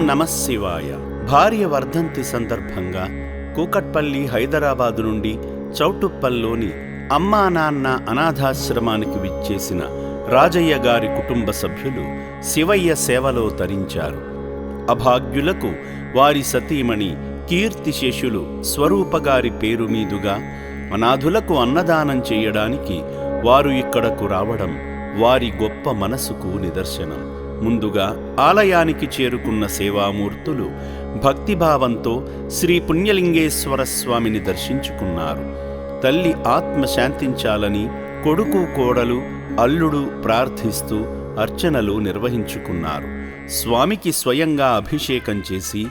నమఃశివాయ. భార్య వర్ధంతి సందర్భంగా కూకట్పల్లి, హైదరాబాదు నుండి చౌటుప్పల్లోని అమ్మా నాన్న అనాథాశ్రమానికి విచ్చేసిన రాజయ్య గారి కుటుంబ సభ్యులు శివయ్య సేవలో తరించారు. అభాగ్యులకు వారి సతీమణి కీర్తిశేషులు స్వరూపగారి పేరు మీదుగా అనాథులకు అన్నదానం చేయడానికి వారు ఇక్కడకు రావడం వారి గొప్ప మనసుకు నిదర్శనం. ముందుగా ఆలయానికి చేరుకున్న సేవామూర్తులు భక్తిభావంతో శ్రీ పుణ్యలింగేశ్వర స్వామిని దర్శించుకున్నారు. తల్లి ఆత్మ శాంతించాలని కొడుకు, కోడలు, అల్లుడు ప్రార్థిస్తూ అర్చనలు నిర్వహించుకున్నారు. స్వామికి స్వయంగా అభిషేకం చేసి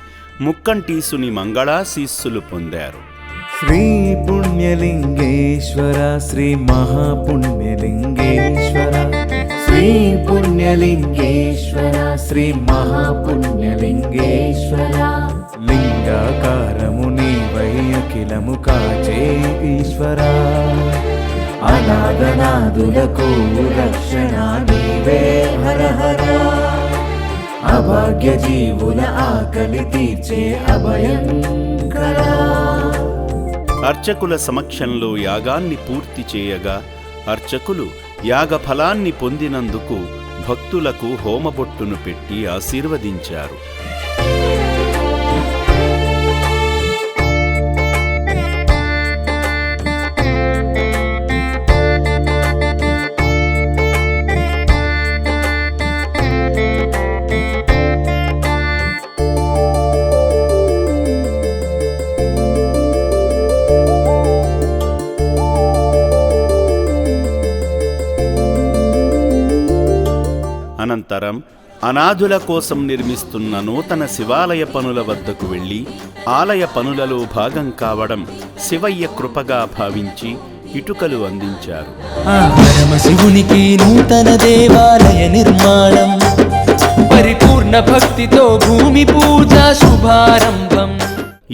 ముక్కంటీసుని మంగళాశీస్సులు పొందారు. శ్రీ పుణ్యలింగేశ్వర, శ్రీ మహాపుణ్యలింగేశ్వర, శ్రీ పుణ్యలింగేశ్వర, శ్రీ మహాపుణ్యలింగేశ్వర. లింగాకారము నీవై అఖిలము కాచే ఈశ్వర, అనాథనాదులకు రక్షణ నీవే హర హర. అభాగ్య జీవుల ఆకలి తీర్చే అభయంకర. అర్చకుల సమక్షంలో యాగాన్ని పూర్తి చేయగా అర్చకులు యాగఫలాన్ని పొందినందుకు భక్తులకు హోమబొట్టును పెట్టి ఆశీర్వదించారు. అనంతరం అనాథుల కోసం నిర్మిస్తున్న నూతన శివాలయ పనుల వద్దకు వెళ్లి ఆలయ పనులలో భాగం కావడం శివయ్య కృపగా భావించి ఇటుకలు అందించారు. శివునికి నూతన దేవాలయ నిర్మాణం, పరిపూర్ణ భక్తితో భూమి పూజ శుభారంభం.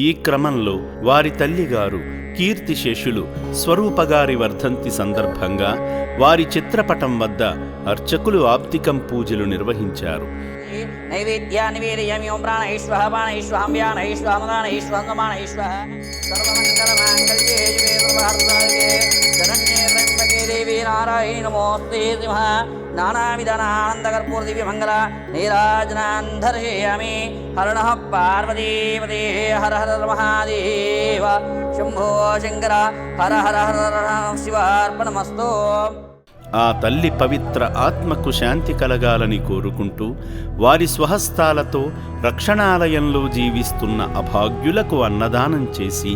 ఈ క్రమంలో వారి తల్లిగారు కీర్తిశేషులు స్వరూపగారి వర్ధంతి సందర్భంగా వారి చిత్రపటం వద్ద అర్చకులు ఆప్తికం పూజలు నిర్వహించారు. నైవేద్యాన్ని వీర్యమ్యం ప్రాణైశ్వః పాణైశ్వహం వ్యానైశ్వః మదానైశ్వః సమానైశ్వః సర్వమంగళమాంగళ్యే శివే సర్వార్థసాధకే శరణ్యే త్ర్యంబకే దేవీ నారాయణీ నమోస్తుతే సింహ నానావిధానానందకర్పూర దివ్యమంగళ నీరాజనాన్ దర్శయామి. హరణః పార్వతీపతే హర హర మహాదేవ శంభో శంకర హర హర హర శివార్పణమస్తు. ఆ తల్లి పవిత్ర ఆత్మకు శాంతి కలగాలని కోరుకుంటూ వారి స్వహస్తాలతో రక్షణాలయంలో జీవిస్తున్న అభాగ్యులకు అన్నదానం చేసి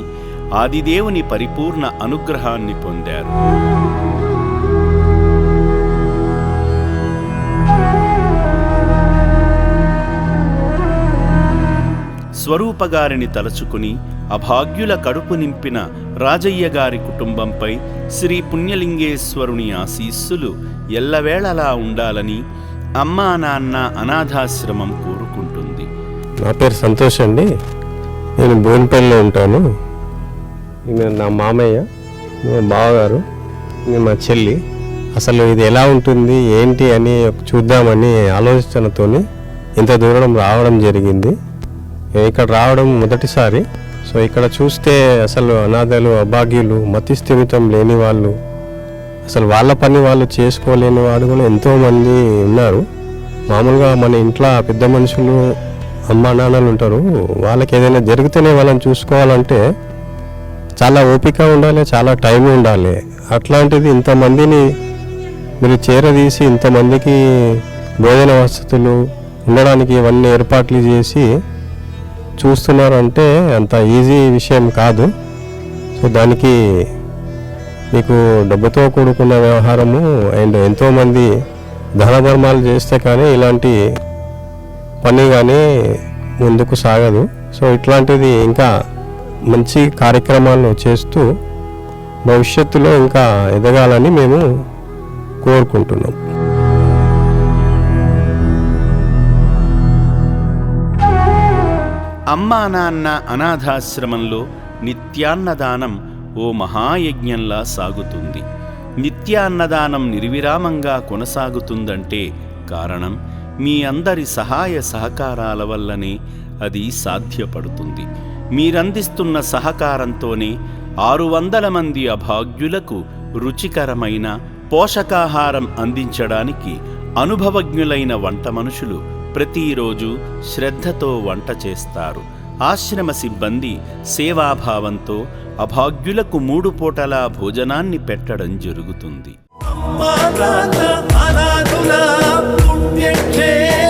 ఆదిదేవుని పరిపూర్ణ అనుగ్రహాన్ని పొందారు. స్వరూపగారిని తలచుకుని అభాగ్యుల కడుపు నింపిన రాజయ్య గారి కుటుంబంపై శ్రీ పుణ్యలింగేశ్వరుని ఆశీస్సులు ఎల్లవేళలా ఉండాలని అమ్మా నాన్న అనాథాశ్రమం కోరుకుంటుంది. నా పేరు సంతోష్ అండి. నేను బోన్పల్లిలో ఉంటాను. ఈమె నా మామయ్య, మా బావగారు, మా చెల్లి. అసలు ఇది ఎలా ఉంటుంది ఏంటి అని చూద్దామని ఆలోచనతో ఇంత దూరం రావడం జరిగింది. ఇక్కడ రావడం మొదటిసారి. సో ఇక్కడ చూస్తే అసలు అనాథలు, అభాగ్యులు, మతి స్థిమితం లేని వాళ్ళు, అసలు వాళ్ళ పని వాళ్ళు చేసుకోలేని వాడు కూడా ఎంతోమంది ఉన్నారు. మామూలుగా మన ఇంట్లో పెద్ద మనుషులు, అమ్మా నాన్నలు ఉంటారు. వాళ్ళకి ఏదైనా జరిగితేనే వాళ్ళని చూసుకోవాలంటే చాలా ఓపిక ఉండాలి, చాలా టైం ఉండాలి. అట్లాంటిది ఇంతమందిని మీరు చేరదీసి ఇంతమందికి భోజన వసతులు, ఉండడానికి ఇవన్నీ ఏర్పాట్లు చేసి చూస్తున్నారంటే అంత ఈజీ విషయం కాదు. సో దానికి మీకు డబ్బుతో కూడుకున్న వ్యవహారము అండ్ ఎంతోమంది ధన ధర్మాలు చేస్తే కానీ ఇలాంటి పని కానీ ముందుకు సాగదు. సో ఇట్లాంటిది ఇంకా మంచి కార్యక్రమాలు చేస్తూ భవిష్యత్తులో ఇంకా ఎదగాలని మేము కోరుకుంటున్నాం. అమ్మా నాన్న అనాథాశ్రమంలో నిత్యాన్నదానం ఓ మహాయజ్ఞంలా సాగుతుంది. నిత్యాన్నదానం నిర్విరామంగా కొనసాగుతుందంటే కారణం మీ అందరి సహాయ సహకారాల వల్లనే అది సాధ్యపడుతుంది. మీరందిస్తున్న సహకారంతోనే 600 మంది అభాగ్యులకు రుచికరమైన పోషకాహారం అందించడానికి అనుభవజ్ఞులైన వంట మనుషులు ప్రతిరోజు శ్రద్ధతో వంట చేస్తారు. ఆశ్రమ సిబ్బంది సేవాభావంతో అభాగ్యులకు 3 పూటలా భోజనాన్ని పెట్టడం జరుగుతుంది. అనాథుల పుణ్యక్షేత్రం